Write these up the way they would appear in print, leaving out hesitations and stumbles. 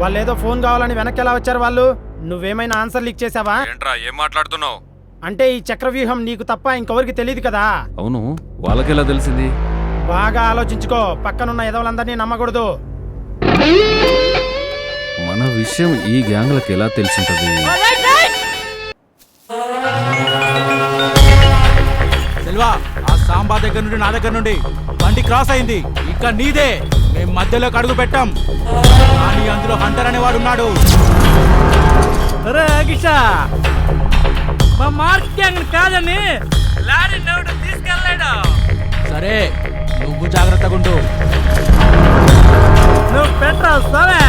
వాళ్ళు ఏదో ఫోన్ కావాలని వెనక్కి ఎలా వచ్చారు వాళ్ళు? నువ్వేమైనా ఆన్సర్ లీక్ చేసావా? ఏంట్రా ఏం మాట్లాడుతున్నావు? అంటే ఈ చక్రవ్యూహం నీకు తప్ప ఇంకెవరికి తెలియదు కదా. అవును, వాళ్ళకెలా తెలిసింది? బాగా ఆలోచించుకో, పక్కనున్న ఎదవలందరినీ నమ్మకూడదు. మన విషయం ఈ గ్యాంగ్లకు ఎలా తెలిసింటది? సెల్వా, ఆ సాంబా దగ్గర నుండి నా దగ్గర నుండి బండి క్రాస్ అయింది. ఇక నీదే. మేము మధ్యలోకి అడుగు పెట్టాం, కానీ అందులో హంటర్ అనేవాడు ఉన్నాడు. మా మార్క్ గ్యాంగ్ కాదని లారీ నవ్వుడు తీసుకెళ్ళాడు. సరే, నువ్వు జాగ్రత్తగా ఉండు. నువ్వు పెట్రా వస్తావే.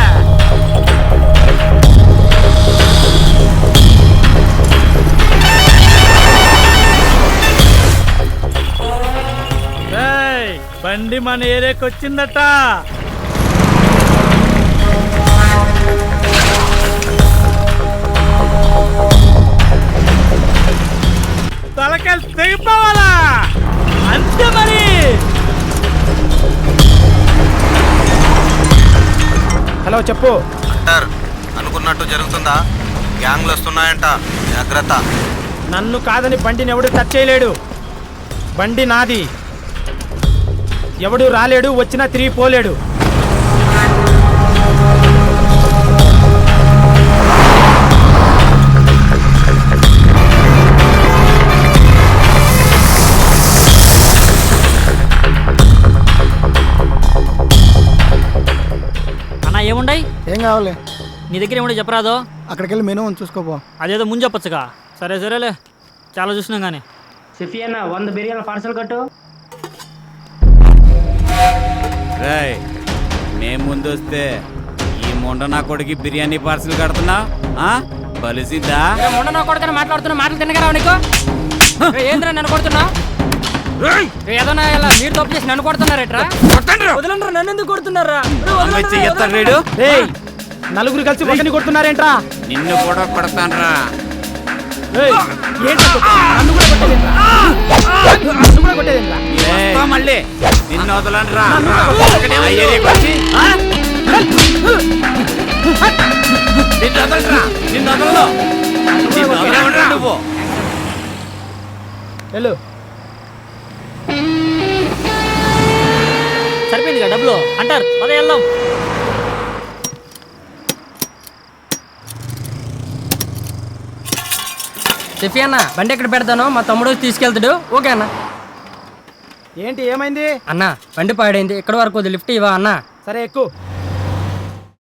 బండి మన ఏరియాకి వచ్చిందట. తలకాయలు తెగిపోవాలా అంతే మరి. హలో చెప్పు. అంటారు అనుకున్నట్టు జరుగుతుందా? గ్యాంగ్లు వస్తున్నాయంట, జాగ్రత్త. నన్ను కాదని బండిని ఎవడు టచ్ చేయలేడు. బండి నాది. ఎవడు రాలేడు, వచ్చినా తిరిగి పోలేడు. అన్నా ఏముండయి? ఏం కావాలి? నీ దగ్గర ఏముండే చెప్పరాదో? అక్కడికి వెళ్ళి మెనూ చూసుకోపో. అదేదో ముందు చెప్పొచ్చుగా. సరే సరేలే, చాలా చూసినాం కానీ. సిఫీ అన్న 100 బిర్యానీ పార్సల్ కట్టు. రేయ్, మేము ముందు వస్తే ఈ మొండ నా కొడుకు బిర్యానీ పార్సల్ కడుతున్నా బలిసిద్దా? మొన్న నా కొడుకుని మాట్లాడుతున్నా, మాటలు తిన్నగా నీకు ఏంద్రా నన్ను కొడుతున్నా? ఏదో మీరు తప్పు చేసి నన్ను కొడుతున్నారేట్రా? వదలండ్రా, నన్ను ఎందుకు కొడుతున్నారా? ఏయ్, నలుగురు కలిసి ఒకరిని కొడుతున్నారేంట్రా? నిన్ను కూడా కొడతాన్రా. మళ్ళీ నిన్ను వదలండ్రా. నువ్వు వెళ్ళు. సరిపోయిందిగా డబ్బులు అంటారు. పదే వెళ్దాం. సిఫీ అన్న బండి ఎక్కడ పెడతానో మా తమ్ముడు తీసుకెళ్తాడు. ఓకే అన్న. ఏంటి ఏమైంది? అన్న బండి పాడైంది, ఇక్కడ వరకు లిఫ్ట్ ఇవ్వ అన్న. సరే ఎక్కువ.